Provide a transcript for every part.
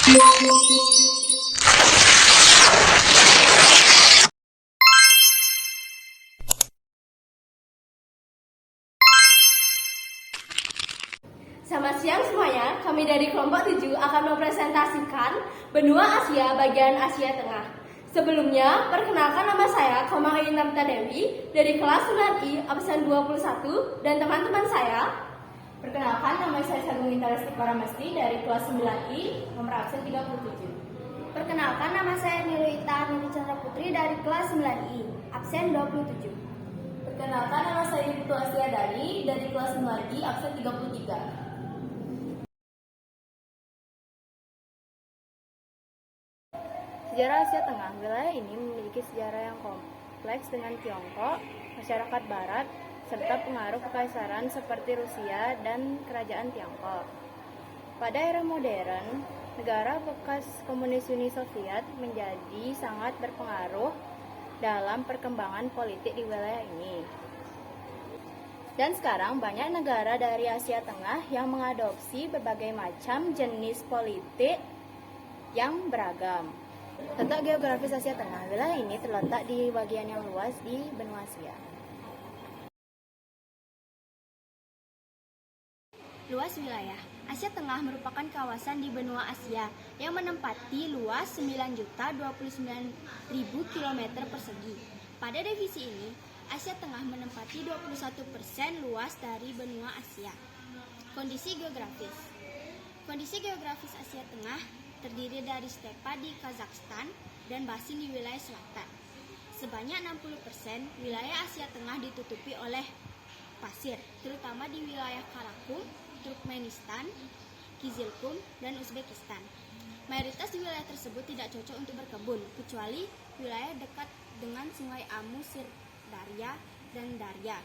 Selamat siang semuanya, kami dari kelompok 7 akan mempresentasikan benua Asia bagian Asia Tengah. Sebelumnya, perkenalkan nama saya Komarin Namta Dewi dari kelas 9I absen 21 dan teman-teman saya. Perkenalkan, nama saya Sagung Intan Lesti Paramesti dari kelas 9I nomor absen 37. Perkenalkan, nama saya Nilita Niti Chandra Putri dari kelas 9I absen 27. Perkenalkan, nama saya Putu Astiadani dari kelas 9I absen 33. Sejarah Asia Tengah. Wilayah ini memiliki sejarah yang kompleks dengan Tiongkok, masyarakat Barat, serta pengaruh kekaisaran seperti Rusia dan kerajaan Tiongkok. Pada era modern, negara bekas komunis Uni Soviet menjadi sangat berpengaruh dalam perkembangan politik di wilayah ini. Dan sekarang banyak negara dari Asia Tengah yang mengadopsi berbagai macam jenis politik yang beragam. Letak geografis Asia Tengah. Wilayah ini terletak di bagian yang luas di benua Asia. Luas wilayah Asia Tengah merupakan kawasan di benua Asia yang menempati luas 9.029.000 km persegi. Pada divisi ini, Asia Tengah menempati 21% luas dari benua Asia. Kondisi geografis. Kondisi geografis Asia Tengah terdiri dari stepa di Kazakhstan dan basin di wilayah selatan. Sebanyak 60% wilayah Asia Tengah ditutupi oleh pasir, terutama di wilayah Karakum, Turkmenistan, Kizilkum, dan Uzbekistan. Mayoritas di wilayah tersebut tidak cocok untuk berkebun, kecuali wilayah dekat dengan sungai Amu, Sirdarya, dan Darya,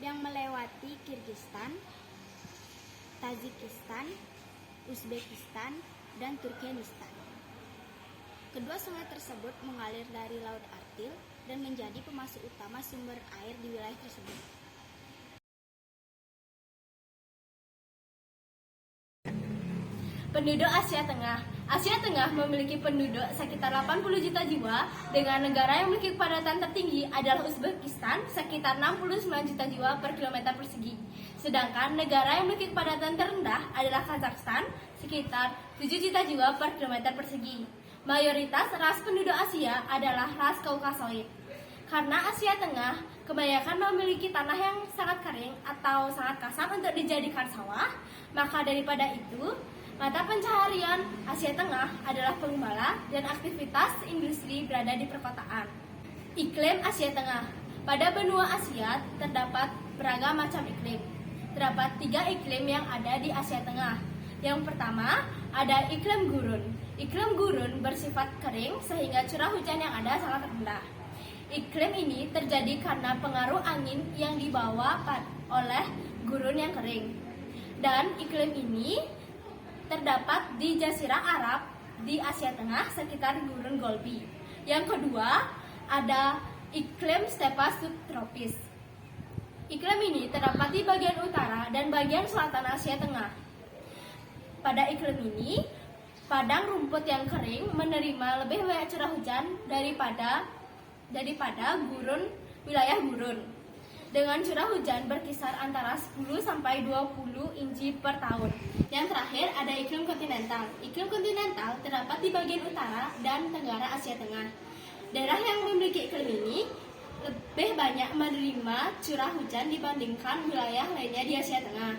yang melewati Kirgistan, Tajikistan, Uzbekistan, dan Turkmenistan. Kedua sungai tersebut mengalir dari Laut Artil dan menjadi pemasok utama sumber air di wilayah tersebut. Penduduk Asia Tengah. Asia Tengah memiliki penduduk sekitar 80 juta jiwa, dengan negara yang memiliki kepadatan tertinggi adalah Uzbekistan sekitar 69 juta jiwa per kilometer persegi. Sedangkan negara yang memiliki kepadatan terendah adalah Kazakhstan sekitar 7 juta jiwa per kilometer persegi. Mayoritas ras penduduk Asia adalah ras Kaukasoid. Karena Asia Tengah kebanyakan memiliki tanah yang sangat kering atau sangat kasar untuk dijadikan sawah, maka daripada itu, mata pencaharian Asia Tengah adalah pengembala dan aktivitas industri berada di perkotaan. Iklim Asia Tengah. Pada benua Asia terdapat beragam macam iklim. Terdapat 3 iklim yang ada di Asia Tengah. Yang pertama, ada iklim gurun. Iklim gurun bersifat kering sehingga curah hujan yang ada sangat rendah. Iklim ini terjadi karena pengaruh angin yang dibawa oleh gurun yang kering. Dan iklim ini terdapat di Jazirah Arab di Asia Tengah sekitar gurun Golbi. Yang kedua, ada iklim stepa subtropis. Iklim ini terdapat di bagian utara dan bagian selatan Asia Tengah. Pada iklim ini, padang rumput yang kering menerima lebih banyak curah hujan daripada wilayah gurun, dengan curah hujan berkisar antara 10 sampai 20 inci per tahun. Yang terakhir ada iklim kontinental. Iklim kontinental terdapat di bagian utara dan tenggara Asia Tengah. Daerah yang memiliki iklim ini lebih banyak menerima curah hujan dibandingkan wilayah lainnya di Asia Tengah.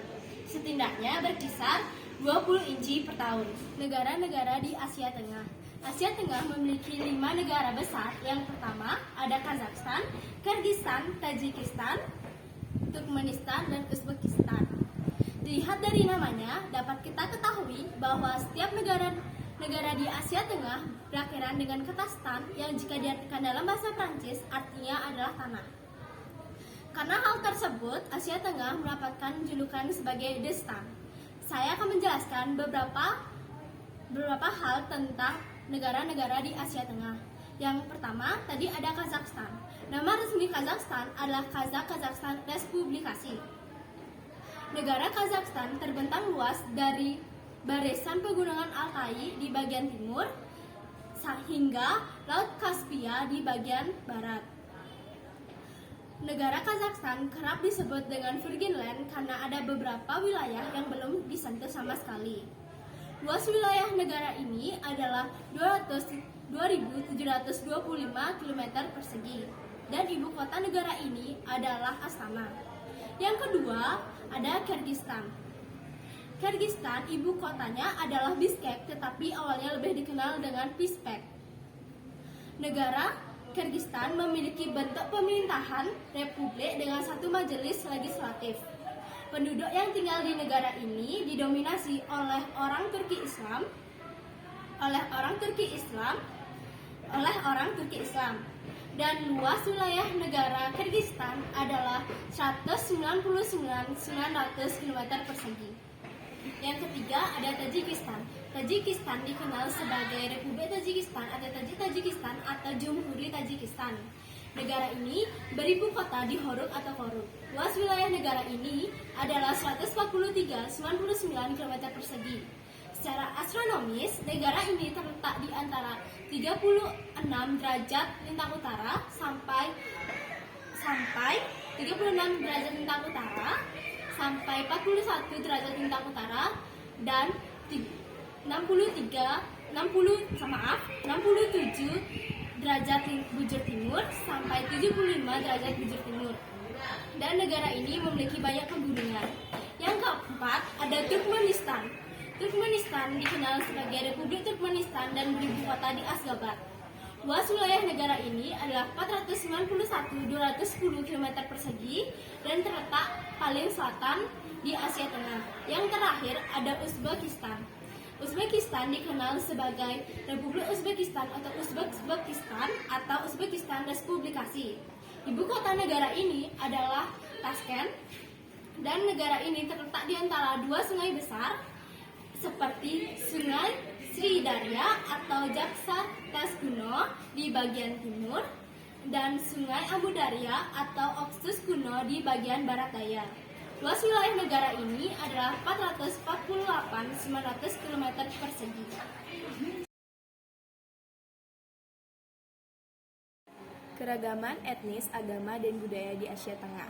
Setidaknya berkisar 20 inci per tahun. Negara-negara di Asia Tengah. Asia Tengah memiliki 5 negara besar. Yang pertama ada Kazakhstan, Kirgistan, Tajikistan, Turkmenistan, dan Uzbekistan. Dilihat dari namanya, dapat kita ketahui bahwa setiap negara di Asia Tengah berakhiran dengan kata stan yang jika diartikan dalam bahasa Prancis artinya adalah tanah. Karena hal tersebut, Asia Tengah mendapatkan julukan sebagai The Stan. Saya akan menjelaskan beberapa hal tentang negara-negara di Asia Tengah. Yang pertama, tadi ada Kazakhstan. Nama resmi Kazakhstan adalah Kazakhstan Respublikasi. Negara Kazakhstan terbentang luas dari barisan pegunungan Altai di bagian timur, hingga Laut Kaspia di bagian barat. Negara Kazakhstan kerap disebut dengan Virgin Land karena ada beberapa wilayah yang belum disentuh sama sekali. Luas wilayah negara ini adalah 2.725 km persegi dan ibu kota negara ini adalah Astana. Yang kedua, ada Kyrgyzstan. Kyrgyzstan ibu kotanya adalah Bishkek, tetapi awalnya lebih dikenal dengan Pishpek. Negara Kyrgyzstan memiliki bentuk pemerintahan republik dengan satu majelis legislatif. Penduduk yang tinggal di negara ini didominasi oleh orang Turki Islam, dan luas wilayah negara Kyrgyzstan adalah 199.900 km persegi. Yang ketiga ada Tajikistan. Tajikistan dikenal sebagai Republik Tajikistan atau Tajikistan atau Jumhuri Tajikistan. Negara ini beribu kota di Horuk atau Koruk. Luas wilayah negara ini adalah 143,99 km persegi. Secara astronomis, negara ini terletak di antara 36 derajat lintang utara sampai 36 derajat lintang utara sampai 41 derajat lintang utara dan 67 derajat bujur timur sampai 75 derajat bujur timur. Dan negara ini memiliki banyak pegunungan. Yang keempat ada Turkmenistan. Turkmenistan dikenal sebagai Republik Turkmenistan dan beribu kota di Ashgabat. Luas wilayah negara ini adalah 491.210 km persegi dan terletak paling selatan di Asia Tengah. Yang terakhir ada Uzbekistan. Uzbekistan dikenal sebagai Republik Uzbekistan atau Uzbekistan atau Uzbekistan Respublikasi. Ibu kota negara ini adalah Tashkent dan negara ini terletak di antara dua sungai besar seperti Sungai Sri Darya atau Jaksa Kuno di bagian timur dan Sungai Amu Darya atau Oxus Kuno di bagian barat daya. Luas wilayah negara ini adalah 448.900 km persegi. Keragaman etnis, agama, dan budaya di Asia Tengah.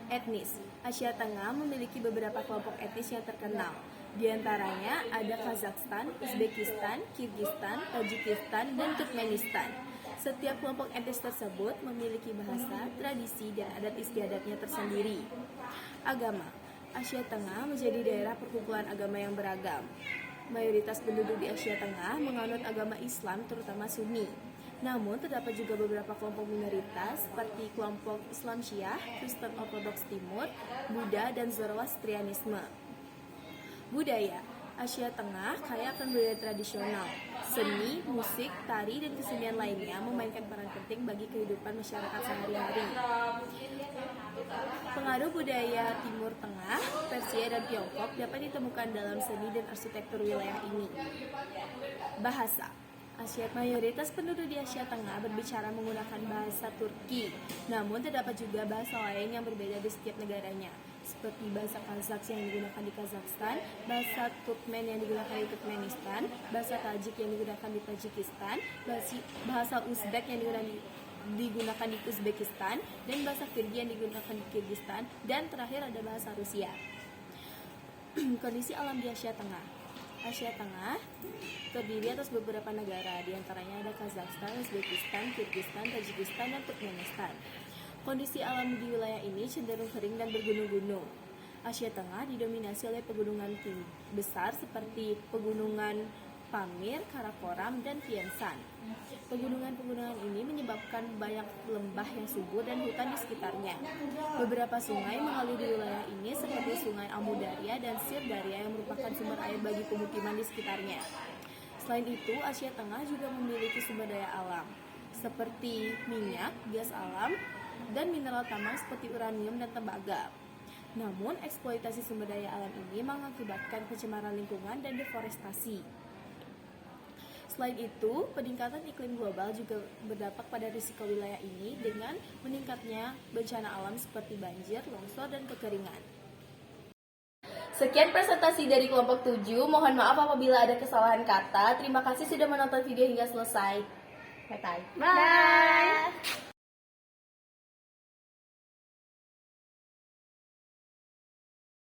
Etnis, Asia Tengah memiliki beberapa kelompok etnis yang terkenal. Di antaranya ada Kazakhstan, Uzbekistan, Kyrgyzstan, Tajikistan, dan Turkmenistan. Setiap kelompok etnis tersebut memiliki bahasa, tradisi, dan adat istiadatnya tersendiri. Agama, Asia Tengah menjadi daerah perkumpulan agama yang beragam. Mayoritas penduduk di Asia Tengah menganut agama Islam, terutama Sunni. Namun, terdapat juga beberapa kelompok minoritas seperti kelompok Islam Syiah, Kristen Ortodoks Timur, Buddha, dan Zoroastrianisme. Budaya, Asia Tengah kaya akan budaya tradisional. Seni, musik, tari, dan kesenian lainnya memainkan peran penting bagi kehidupan masyarakat sehari-hari. Pengaruh budaya Timur Tengah, Persia, dan Tiongkok dapat ditemukan dalam seni dan arsitektur wilayah ini. Bahasa, mayoritas penduduk di Asia Tengah berbicara menggunakan bahasa Turki, namun terdapat juga bahasa lain yang berbeda di setiap negaranya, seperti bahasa Kazakh yang digunakan di Kazakhstan, bahasa Turkmen yang digunakan di Turkmenistan, bahasa Tajik yang digunakan di Tajikistan, bahasa Uzbek yang digunakan di Uzbekistan, dan bahasa Kirgi yang digunakan di Kyrgyzstan, dan terakhir ada bahasa Rusia. Kondisi alam di Asia Tengah. Asia Tengah terdiri atas beberapa negara, diantaranya ada Kazakhstan, Uzbekistan, Kyrgyzstan, Tajikistan, dan Turkmenistan. Kondisi alam di wilayah ini cenderung kering dan bergunung-gunung. Asia Tengah didominasi oleh pegunungan tinggi besar seperti pegunungan Pamir, Karakoram, dan Tian Shan. Pegunungan-pegunungan ini menyebabkan banyak lembah yang subur dan hutan di sekitarnya. Beberapa sungai mengalir di wilayah ini seperti Sungai Amu Darya dan Sir Darya yang merupakan sumber air bagi pemukiman di sekitarnya. Selain itu, Asia Tengah juga memiliki sumber daya alam seperti minyak, gas alam, dan mineral tambang seperti uranium dan tembaga. Namun, eksploitasi sumber daya alam ini mengakibatkan pencemaran lingkungan dan deforestasi. Selain itu, peningkatan iklim global juga berdampak pada risiko wilayah ini dengan meningkatnya bencana alam seperti banjir, longsor, dan kekeringan. Sekian presentasi dari kelompok 7. Mohon maaf apabila ada kesalahan kata. Terima kasih sudah menonton video hingga selesai. Bye-bye. Bye.